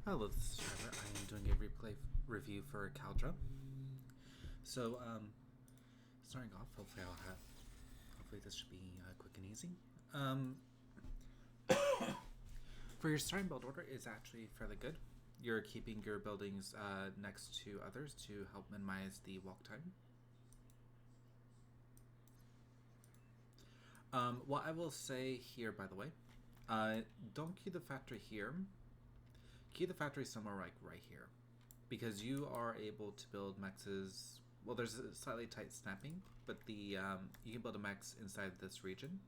Hello, this is Trevor. I am doing a replay review for Caldra. So, starting off, hopefully this should be quick and easy. For your starting build order is actually fairly good. You're keeping your buildings next to others to help minimize the walk time. What I will say here, by the way, don't queue the factory here. Queue the factory somewhere like right here, because you are able to build mexes. Well, there's a slightly tight snapping, but you can build a mex inside this region,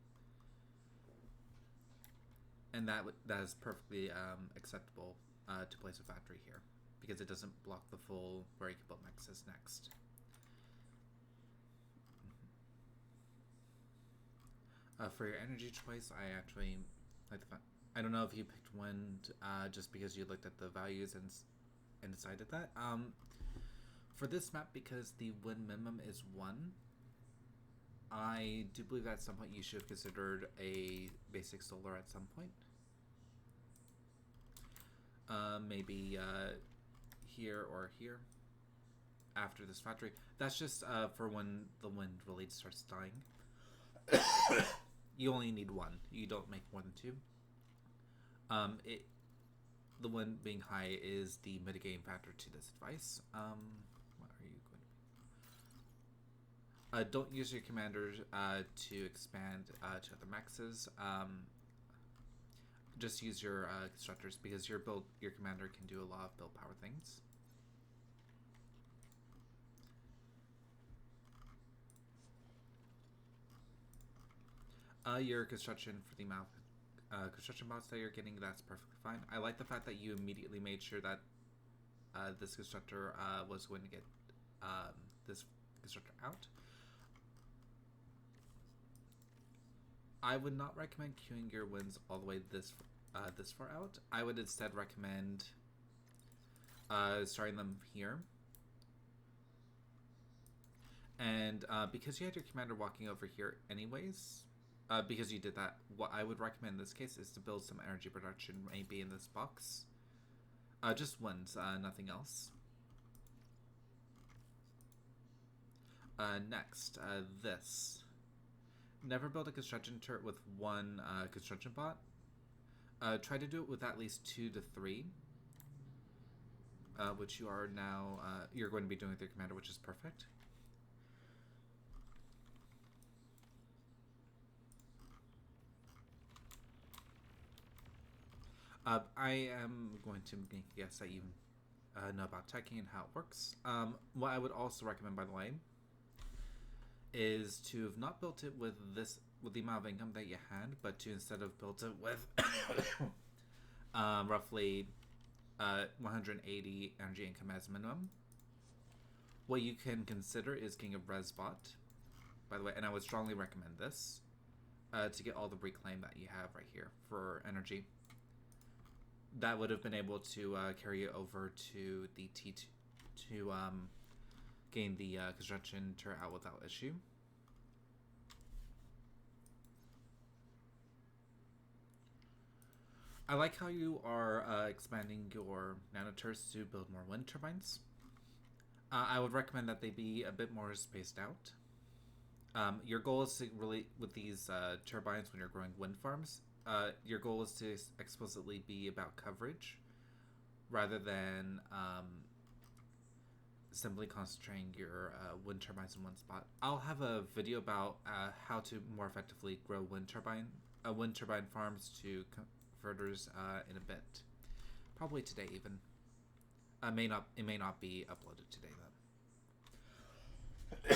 and that is perfectly acceptable to place a factory here, because it doesn't block the full where you can build mexes next. For your energy choice, I actually like the fact. I don't know if you picked wind just because you looked at the values and decided that. For this map, because the wind minimum is 1, I do believe that at some point you should have considered a basic solar at some point. Maybe here or here after this factory. That's just for when the wind really starts dying. You only need 1. You don't make more than 2. The wind being high is the mitigating factor to this advice. What are you going to be? Don't use your commanders to expand to other mexes. Just use your constructors, because your commander can do a lot of build power things. Your construction for the amount of construction bots that you're getting, that's perfectly fine. I like the fact that you immediately made sure that this constructor was going to get this constructor out. I would not recommend queuing your wins all the way this far out. I would instead recommend starting them here. And because you had your commander walking over here anyways, because you did that, what I would recommend in this case is to build some energy production maybe in this box. Just wins, nothing else. Next, this. Never build a construction turret with 1 construction bot. Try to do it with at least 2 to 3. Which you are now, you're going to be doing with your commander, which is perfect. I am going to make a guess that you know about teching and how it works. What I would also recommend, by the way, is to have not built it with the amount of income that you had, but to instead have built it with roughly 180 energy income as minimum. What you can consider is getting a res bot, by the way, and I would strongly recommend this to get all the reclaim that you have right here for energy. That would have been able to carry you over to the T2 to gain the construction turret out without issue. I like how you are expanding your nanoturrets to build more wind turbines. I would recommend that they be a bit more spaced out. Your goal is to really, with these turbines when you're growing wind farms, your goal is to explicitly be about coverage rather than simply concentrating your wind turbines in one spot. I'll have a video about how to more effectively grow wind turbine farms to converters in a bit, probably today even. It may not be uploaded today though.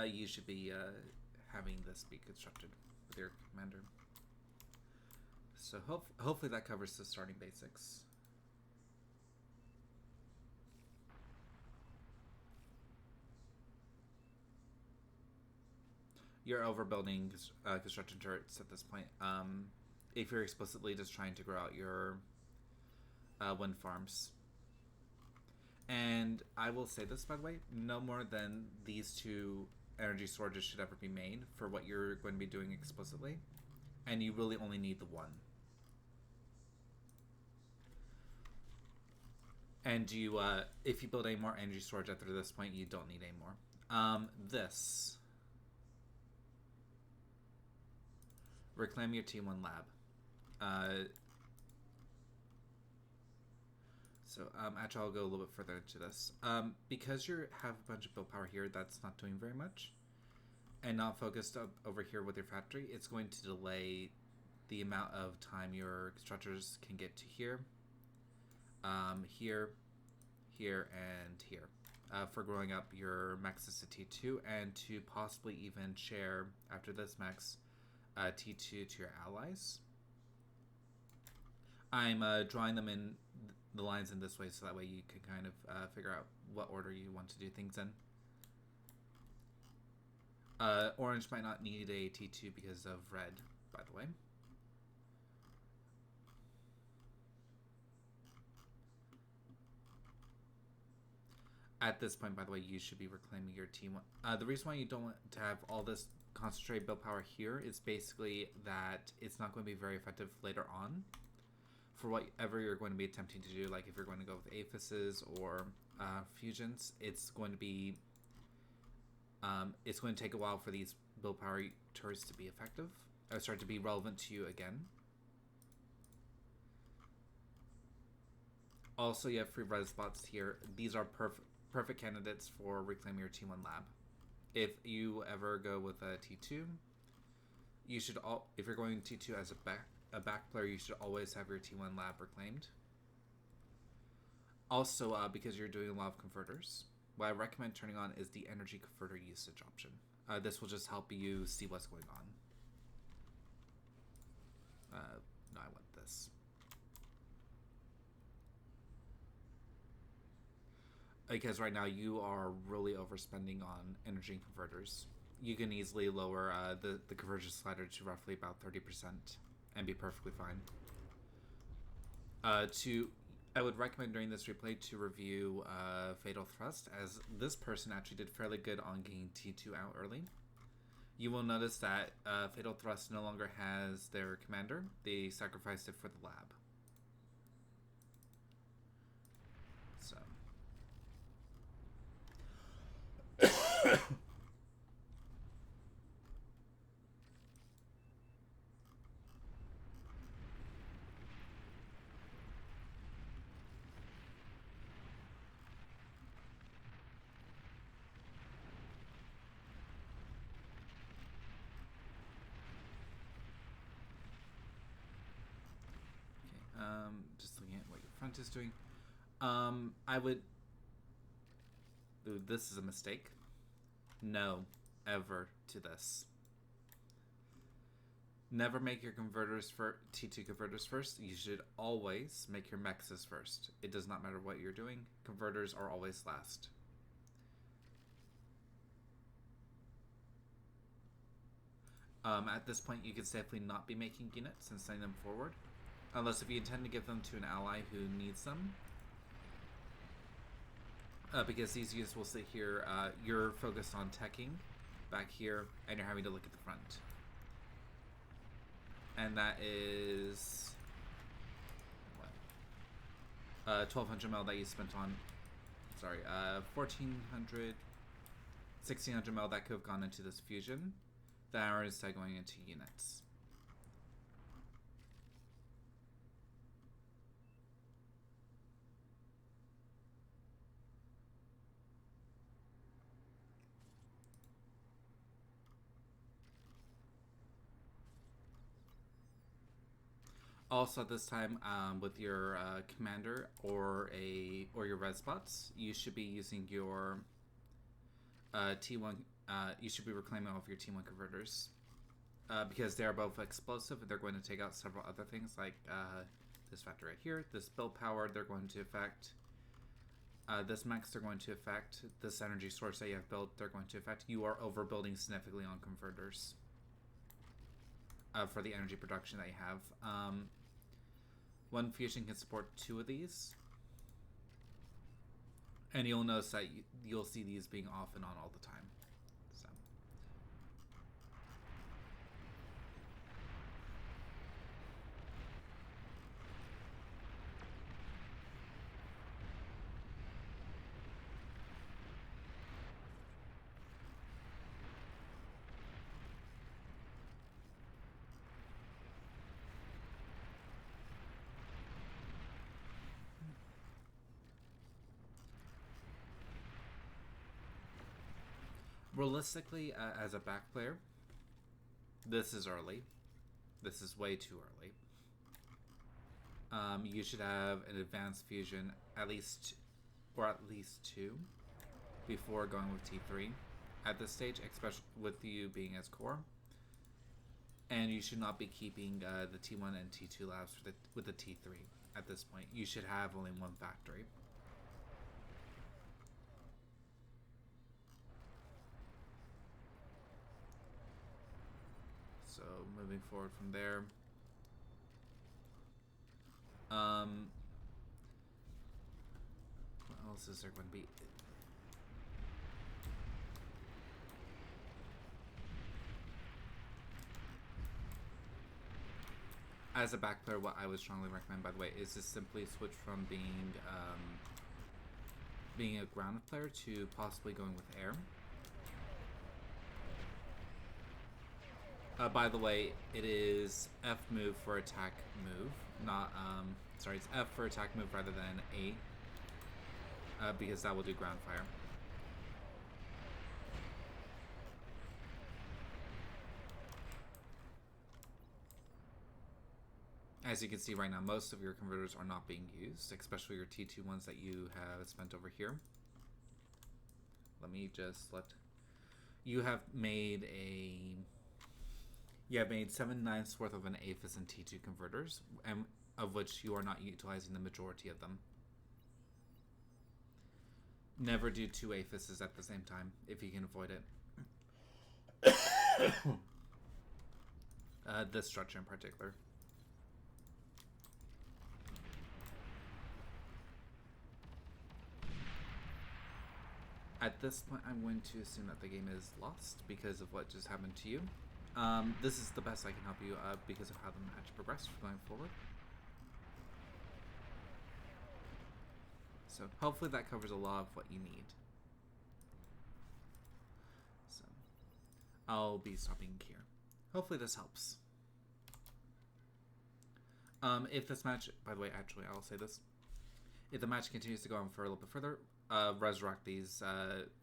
You should be having this be constructed with your commander. So hopefully that covers the starting basics. You're overbuilding construction turrets at this point. If you're explicitly just trying to grow out your wind farms. And I will say this, by the way, no more than these 2 energy storages should ever be made for what you're going to be doing explicitly. And you really only need the one. And you, if you build any more energy storage after this point, you don't need any more. This. Reclaim your T1 lab. Actually, I'll go a little bit further into this. Because you have a bunch of build power here that's not doing very much, and not focused up over here with your factory, it's going to delay the amount of time your structures can get to here, here, here, and here, for growing up your maxes to T2, and to possibly even share, after this max, T2 to your allies. I'm drawing them in the lines in this way so that way you can kind of figure out what order you want to do things in. Orange might not need a T2 because of red, by the way. At this point, by the way, you should be reclaiming your T1. The reason why you don't want to have all this concentrated build power here is basically that it's not going to be very effective later on for whatever you're going to be attempting to do. Like if you're going to go with aphises or fusions, it's going to be it's going to take a while for these build power turrets to be effective, or start to be relevant to you again. Also, you have free red spots here. These are perfect candidates for reclaiming your T1 lab. If you ever go with a T2, you should if you're going T2 as a back player, you should always have your T1 lab reclaimed. Also, because you're doing a lot of converters, what I recommend turning on is the energy converter usage option. This will just help you see what's going on. No, I want this. Because right now you are really overspending on energy converters. You can easily lower the conversion slider to roughly about 30% and be perfectly fine. I would recommend during this replay to review Fatal Thrust, as this person actually did fairly good on getting T2 out early. You will notice that Fatal Thrust no longer has their commander. They sacrificed it for the lab. So. Just looking at what your front is doing. I would... Ooh, this is a mistake. No, ever to this. Never make your converters for T2 converters first. You should always make your mexes first. It does not matter what you're doing. Converters are always last. At this point, you could safely not be making units and sending them forward. Unless if you intend to give them to an ally who needs them. Because these units will sit here, you're focused on teching back here, and you're having to look at the front. And that is... what? 1200 mil that you spent on... Sorry, 1400... 1600 mil that could have gone into this fusion. That are instead going into units. Also, at this time, with your commander or your red spots, you should be using your T1. You should be reclaiming all of your T1 converters because they are both explosive and they're going to take out several other things like this factor right here, this build power. They're going to affect this max. They're going to affect this energy source that you have built. They're going to affect. You are overbuilding significantly on converters for the energy production that you have. One fusion can support 2 of these. And you'll notice that you'll see these being off and on all the time. So. Realistically, as a back player, this is early. This is way too early. You should have an advanced fusion at least 2 before going with T3 at this stage, especially with you being as core. And you should not be keeping the T1 and T2 labs with the T3 at this point. You should have only one factory. So moving forward from there. What else is there going to be? As a back player, what I would strongly recommend, by the way, is to simply switch from being a ground player to possibly going with air. By the way, it is F move for attack move, not sorry, it's F for attack move rather than A, because that will do ground fire. As you can see right now, most of your converters are not being used, especially your T2 ones that you have spent over here. Let me just you have made 7/9 worth of an APHIS and T2 converters, and of which you are not utilizing the majority of them. Never do 2 APHISs at the same time if you can avoid it. This structure in particular. At this point, I'm going to assume that the game is lost because of what just happened to you. This is the best I can help you because of how the match progressed going forward. So hopefully that covers a lot of what you need. So I'll be stopping here. Hopefully this helps. If this match, by the way, actually I'll say this. If the match continues to go on for a little bit further, resurrect these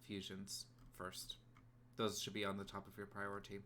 fusions first. Those should be on the top of your priority.